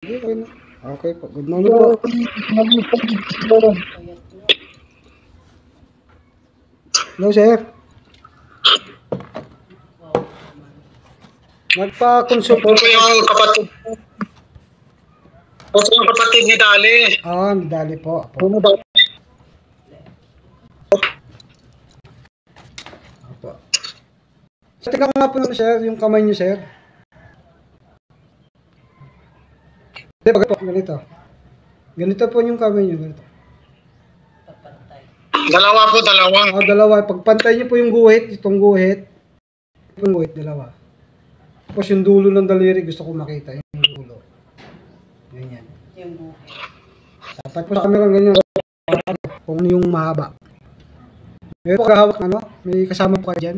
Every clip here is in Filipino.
Okay na. Okay po. Good morning po. Hello, sir. Nagpa-consult po yung kapatid. Po yung kapatid ni Dali. ni Dali po. Ano ba? Opo. Tingnan ko nga po sir, yung kamay niyo, sir. Hindi, bakit po? Ganito. Ganito po yung kamay niyo. Ganito. Dalawa po, dalawa. Dalawa. Pagpantay niyo po yung guhit, itong guhit. Yung guhit, dalawa. Tapos yung dulo ng daliri, gusto ko makita. Yung dulo. Ganyan. Yung buhay. Dapat po sa camera ganyan. Kung yung mahaba. May pagkahawak, may kasama po kayo dyan.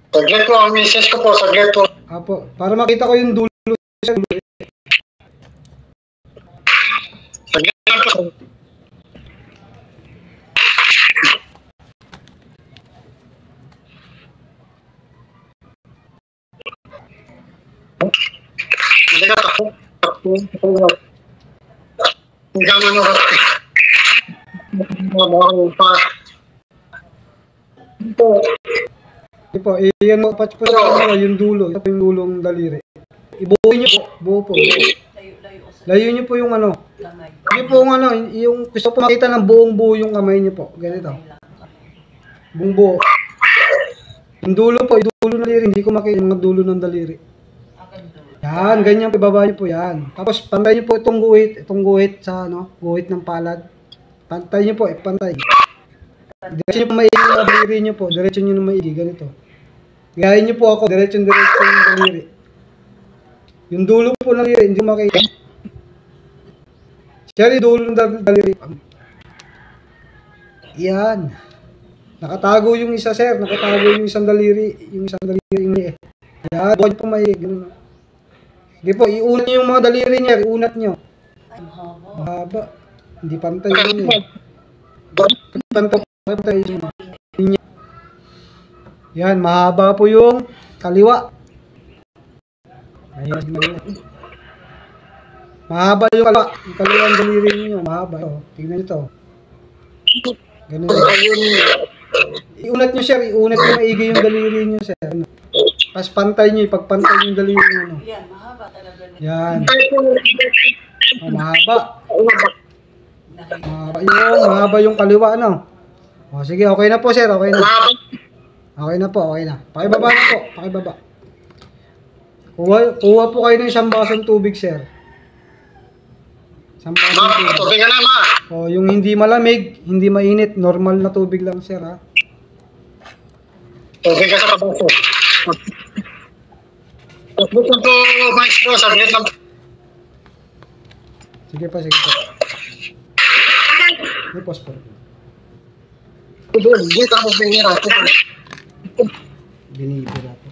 Saglit po, ang misis ko po, saglit po. Apo, para makita ko yung dulo. Saglit lang po. Hindi ka takbo. Hanggang ano ka. Hindi po, iyan mo patch po sa camera yung dulo. Ito po yung dulong daliri. Ibuhin niyo po, buo po. Layo niyo po yung Kamay. Yung po yung gusto po makita ng buong buo yung kamay niyo po. Ganito. Buong buo. Yung dulo po, yung dulo ng daliri, hindi ko makita yung dulo ng daliri. Yan, ganyan po, ibaba niyo po yan. Tapos pantay niyo po itong guhit sa guhit ng palad. Pantay niyo po, ipantay. Diretso niyo po maigi yung daliri niyo po, diretso niyo na maigi, ganito. Gayahin niyo po ako, diretso yung daliri. Yung dulo po ng daliri, hindi ko makita. Siya rin dulo ng daliri. Yan. Nakatago yung isa, sir. Nakatago yung isang daliri. Yung isang daliri. Yan, buwan niyo po maigi, ganun. Sige po, iunat niyo yung mga daliri niya, iunat niyo. Mahaba. Hindi pantay yun eh. Pantay yun. Yan, mahaba po yung kaliwa. Ayan, mahaba yung kaliwa. Yung kaliwa ang daliri niyo, mahaba. Tingnan niyo to. Ganun. Iunat niyo, sir. Iunat niyo maigi yung daliri niyo, sir. Tapos pantay niyo, pagpantay niyo yung daliri niyo. Yan, mahaba talaga. Yan. Mahaba. Mahaba yung kaliwa, sige, okay na po, sir. Okay na. Okay na po, okay na. Pakibaba na po, pakibaba. Kuha po kayo ng isang basong tubig, sir. Isang basong tubig. Tubig ka na, ma. Yung hindi malamig, hindi mainit, normal na tubig lang, sir, ha. Tubig ka sa kabaso. Saglit lang po, maestro. Saglit lang. Sige pa, sige pa. May pause po. Hindi ka po binira. Binibira po.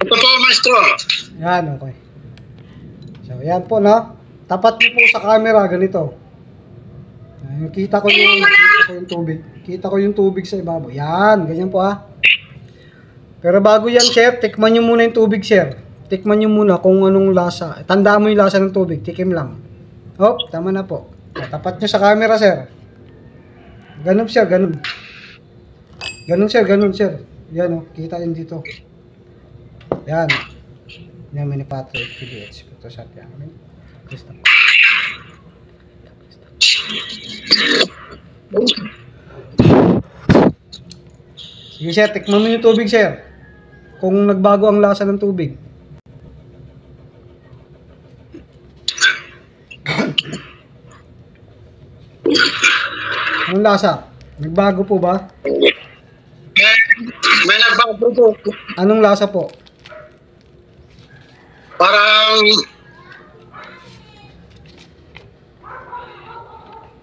Ito po, maestro. Yan, okay. So, yan po, tapat niyo po sa camera, ganito. Kita ko yung tubig. Kita ko yung tubig sa ibabaw. Yan, ganyan po, Pero bago yan, sir, tikman nyo muna yung tubig, sir. Tikman nyo muna kung anong lasa. Tandaan mo yung lasa ng tubig, tikim lang. Tama na po. Tapat nyo sa camera, sir. Ganun, sir, ganun. Ganun, sir, ganun, sir. Yan, kita yun dito. Yan. Yan, mini Patrick, PDH. Ito sa atin. Gusto. Sige, sir, tikman mo yung tubig, sir. Kung nagbago ang lasa ng tubig. Anong lasa? Nagbago po ba? May nagbago po. Anong lasa po?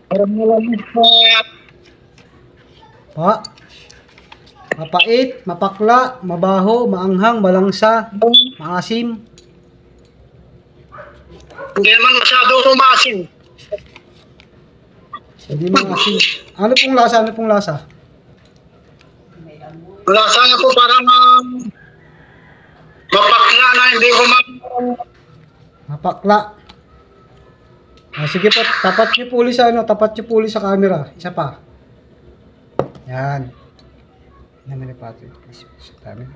Parang malamig po. Mapait, mapakla, mabaho, maanghang, malangsa, maasim. Hindi naman masyado umasin. Hindi mga asin. Ano pong lasa? Ano pong lasa? May amoy. Lasa niya po parang mapakla na hindi ko Mapakla. Sige po, tapat niyo po ulit sa ano, tapat niyo po ulit sa camera. Isa pa. Yan. Naman ni Patrick. Sa camera.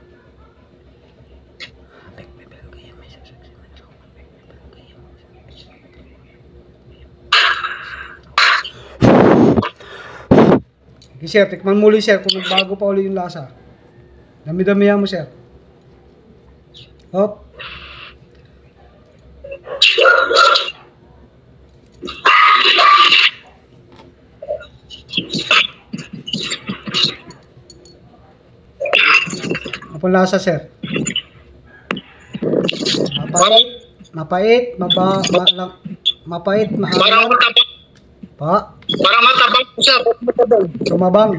Okay, sir, tikman muli sir kung nagbago pa ulit yung lasa. Dami-damihan mo sir. Hop. Ano pong lasa sir? Mapait, mapait, parang maalat. matabang. Pa, Parang matabang po siya. Matabang. tumabang.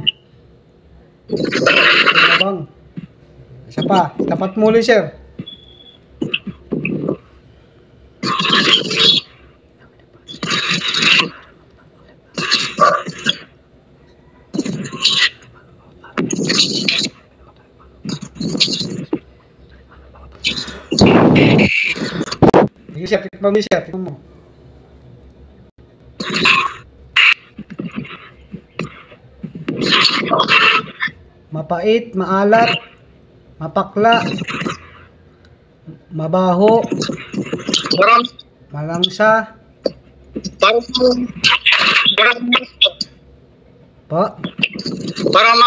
Tumabang. Isa pa, tapat muli sir. Sige sir, tikman mo sir, tikman mo. Mapait, maalat, mapakla, mabaho, Parang, malangsa, parang, parang, pa, parang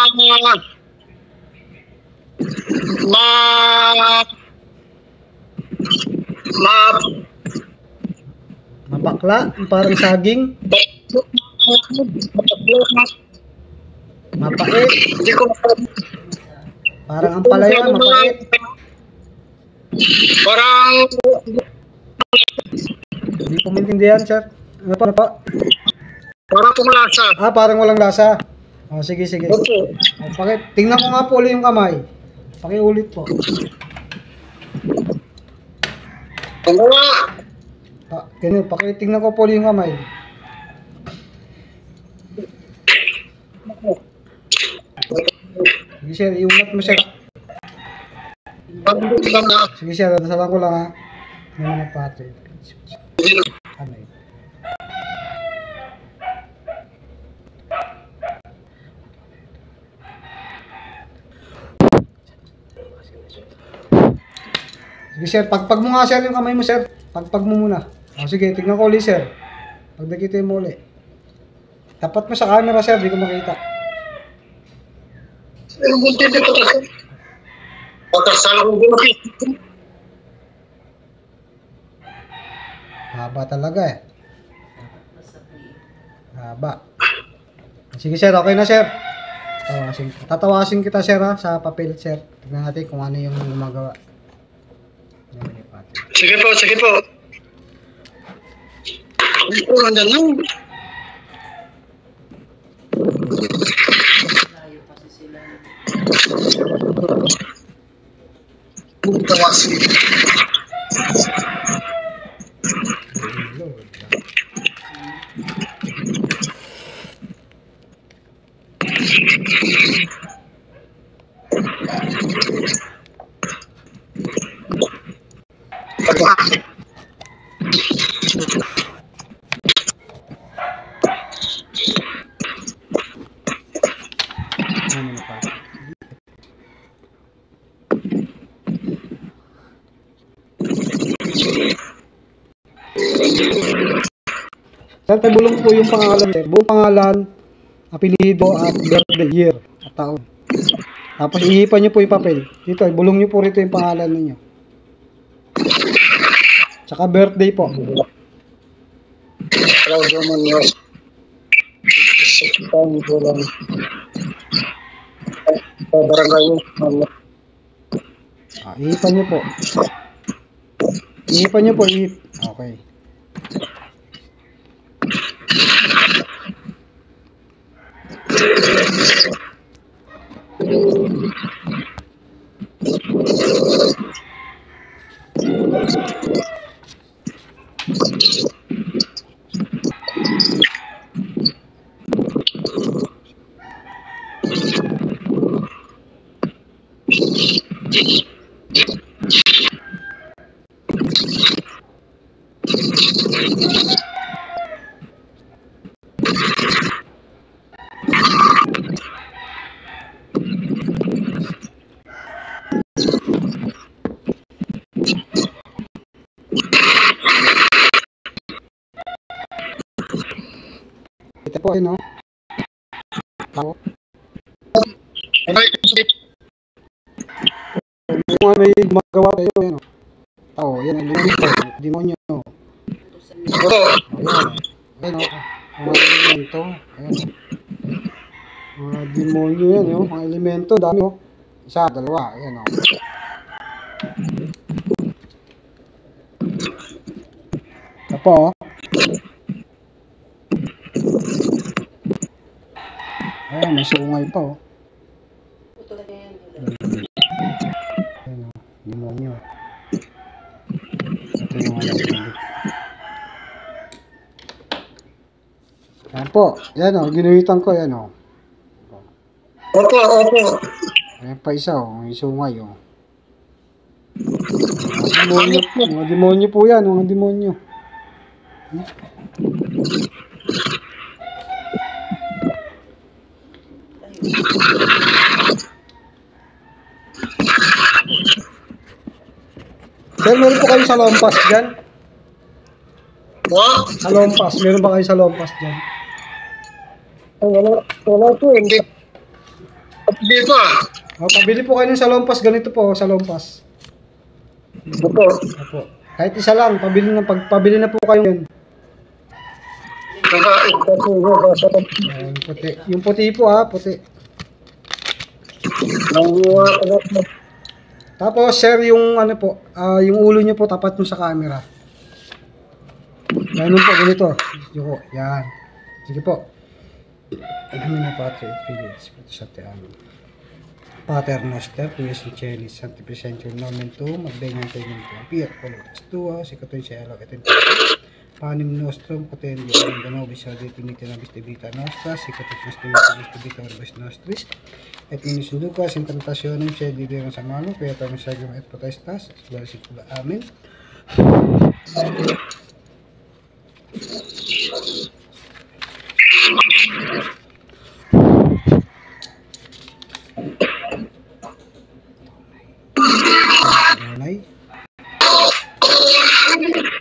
mapakla, parang saging, mapait, hindi ko parang ampalaya, mapait. parang Hindi ko maintindihan, sir. Ano pa, ano pa? parang pong lasa. Ah, parang walang lasa. Oh, sige, sige. Okay. Oh, tingnan ko nga po ulit yung kamay. Pakiulit po. Ano nga? Ganyan, tingnan ko po ulit yung kamay. Sige, sir, iunat mo, sir. Parang lang na. Sige, sir, dasalan ko lang, ha. Hindi mo na pati. Kamay. Sige, sir, pagpag mo nga, sir, yung kamay mo, sir. Pagpag mo muna. O, sige, tignan ko ulit, sir. Pag nakita mo ulit. Tapat mo sa camera, sir, di ko makita. Pero bunti din po kasi. Pagkasal ko din ako. Haba talaga, eh. Masabi. Haba. Sige, sir, okay na, sir. Tatawasin kita, sir, ha, sa papel, sir. Tignan natin kung ano yung gumagawa. Sige po, sige po. Ito nandyan lang. Layo kasi sila. Tawasin. Sir, bulong po yung pangalan, sir. Buong pangalan, apelido at birthday year at taon. Tapos ihipan niyo po yung papel. Dito, bulong niyo po rito yung pangalan ninyo. Tsaka birthday po. Claudio Munoz. Sekretary Bulan. Barangay. Ihipan niyo po. Ihipan niyo po. Okay. Ito po, no? Tao. May gumagawa kayo, yan, no? Tao, yan, elemento, demonyo. Oo. Ayan, no? Mga elemento, ayan, no? Mga demonyo yan, no? Mga elemento, dami, no? Isa, dalawa, ayan, no? Ito po, oh. Ayan, may sungay pa, oh. Ito talaga yan. Ayan, oh. Demonyo. Ito yung ano. Ayan po. Ayan, oh. Ginuhitan ko, ayan, oh. Opo, opo. Ayan pa isa, oh. May sungay, oh. Mga demonyo po yan, mga demonyo. Sir, meron po kayo sa lompas dyan? What? Sa lompas, meron ba kayo sa lompas dyan? Ay, wala po, hindi. Hindi pa. Oh, pabili po kayo ng sa lompas, ganito po, sa lompas. Opo. Opo. Kahit isa lang, pabili na po kayo yan. Saka, Ayan, puti. Yung puti po, ha, puti. Tapos, sir, yung ano po, yung ulo nyo po, tapat nyo sa camera. Ganun po, ganito. Sige po, yan. Sige po. Inamin na Pater, Philips, sa teano. Pater Noster, Tuyas ni Chelis, Santi Presentio, Nomen 2, Magbengan Tengen 2, Piat Polotas 2, Sikatoy Cielo, Etin Panim Nostrum, Potendi, Alam Danobis, Sadi, Piniti Nabis de Vita Nostra, Sikatoy Nabis de Vita Orbis Nostris, et Minisunduka, Sintantasyonem, Siya Liberan Samano, Piata Masagam et Protestas, Sicula, Amen. Adonai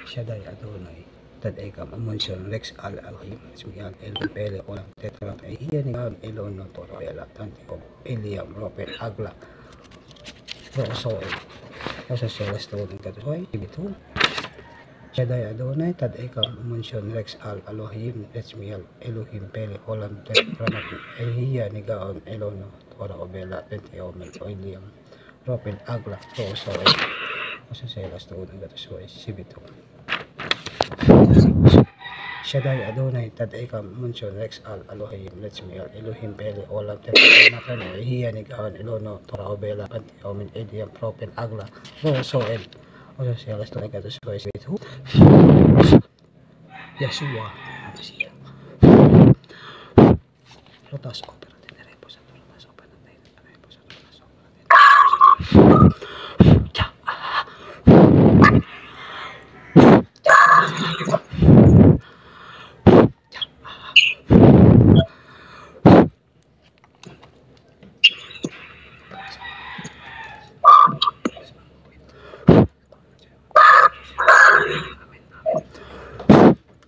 Shaddai Adonai Tad Ekam Amunsion Rex Al Alhim Smiyan El Pele Olam Tetrat Iyan Elon no Toro Ela Tantikom Eliam Ropel Agla Rosoel Osa Celeste ng Katoy Ibito Shaddai Adonai Tad Ekam Amunsion Rex Al Elohim Smiyan Elohim Pele Olam Tetrat Iyan Gaon Elon no Toro Bela Tantikom Eliam Ropel Agla Rosoel Osa Celeste ng Katoy Ibito Shaddai Adonai Tad Ekam Munson Rex Al Elohim Letzmiel Elohim Pele Olam Tekanatan Hiya Nigaon Elono Toraobela Panti Omin Ediam Propel Agla Rosoel Osa Celeste ng Katoy Ibito Yeshua Masiya Rotas Opera Tenerepo sa Rotas Opera Tenerepo sa Rotas Opera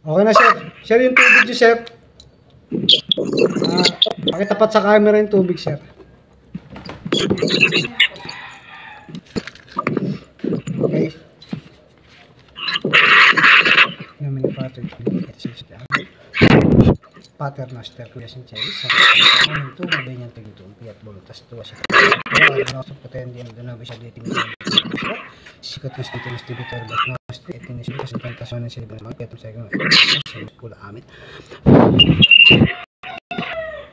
Okay na, sir. Sir, yung tubig niyo, sir. Pakitapat sa camera yung tubig, sir. Okay. Namin ni Pater Pater Noster, Kuya Sinchelis, sa kanin ito, mabenyan tigito, piat bolutas to, sa kanin potendi ang danabi sa dating sikat mas dito mas dibitor bat nostri, itinis yung kasuntantasyon ng silibang mga piat sa kanin pula amin.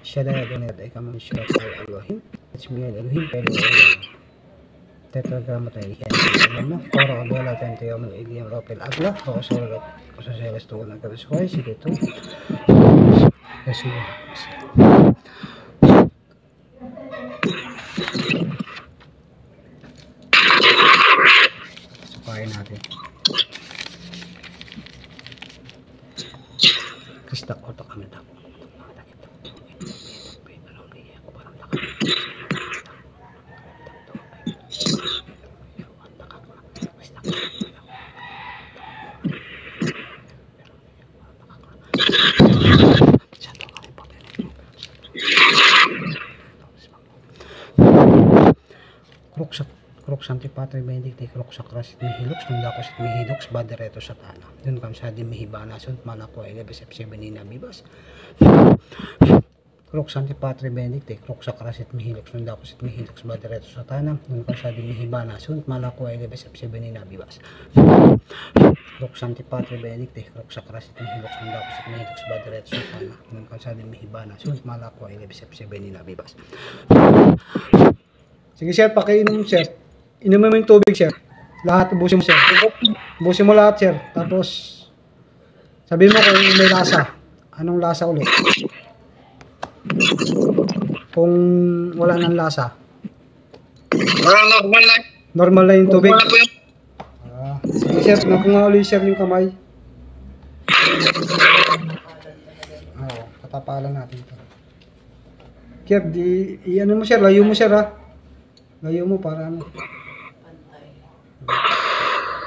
Siya dahil doon ay kamang syulat sa Elohim, at sumiyal Elohim, pero tetragrama tayo iyan. Ano? Toro Abela Tenteo Mal Iliam Ropel Agla, o sa Celes to ng Karuskoy, sige ito. Yeshua. Supahin natin. Istak otak kami tapo. Krok Antipatri Benedicti krok Krasit Mihilox Nundakos at Mihidox Badereto Satana Dun kam sa di Mihibana Sunt Malako Elebes F7 Bibas krok Antipatri Benedicti krok Krasit Mihilox Nundakos at Mihidox Badereto Satana Dun kam sa di Mihibana Sunt Malako Elebes F7 Bibas krok Antipatri Benedicti krok Krasit Mihilox Nundakos at Mihidox Badereto Satana Dun kam sa di Mihibana Sunt Malako Elebes F7 Bibas. Sige sir, pakiinom sir. Inumin mo yung tubig sir. Lahat ubusin mo sir. Ubusin mo lahat sir. Tapos sabihin mo kung may lasa. Anong lasa ulit? Kung wala nang lasa. Normal lang. Normal na yung tubig. Normal na po yung... Sige sir, nakunga ulit sir yung kamay. Katapalan natin ito. Kaya ano mo sir, layo mo sir ha. Layo mo para ano.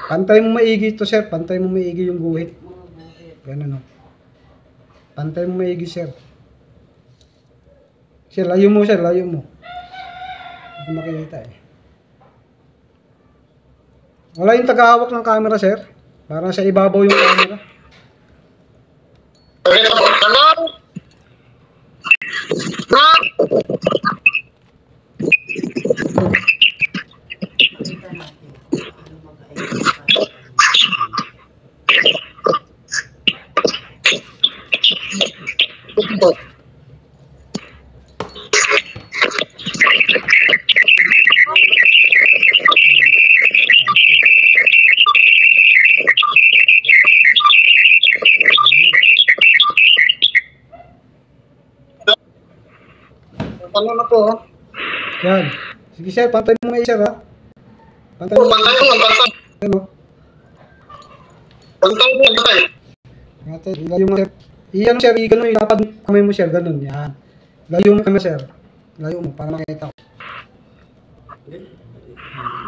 Pantay mo maigi ito sir. Pantay mo maigi yung guhit. Ganun o. Pantay mo maigi sir. Sir, layo mo sir. Layo mo. Hindi ko makikita eh. Wala yung tagahawak ng camera sir. Para sa ibabaw yung camera. Ano na po? Yan. Sige sir, pantay mo maigi sir ha. Pantay mo. Pantay mo, pantay. Ano? Pantay mo, pantay. Pantay. Layo mo sir. Iyan sir, ganun yung lapad kamay mo sir. Ganun. Yan. Layo mo kamay sir. Layo mo para makita ko.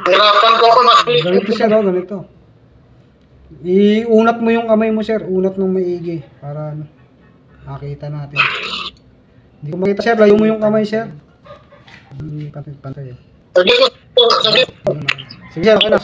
Hirapan ko ako mas. Ganito sir oh, ganito. Iunat mo yung kamay mo sir. Unat ng maigi. Para ano, makita natin. Hindi ko makita sir, layo mo yung kamay sir. Pantay. Sabi ko, sabi. Sige sir, okay na.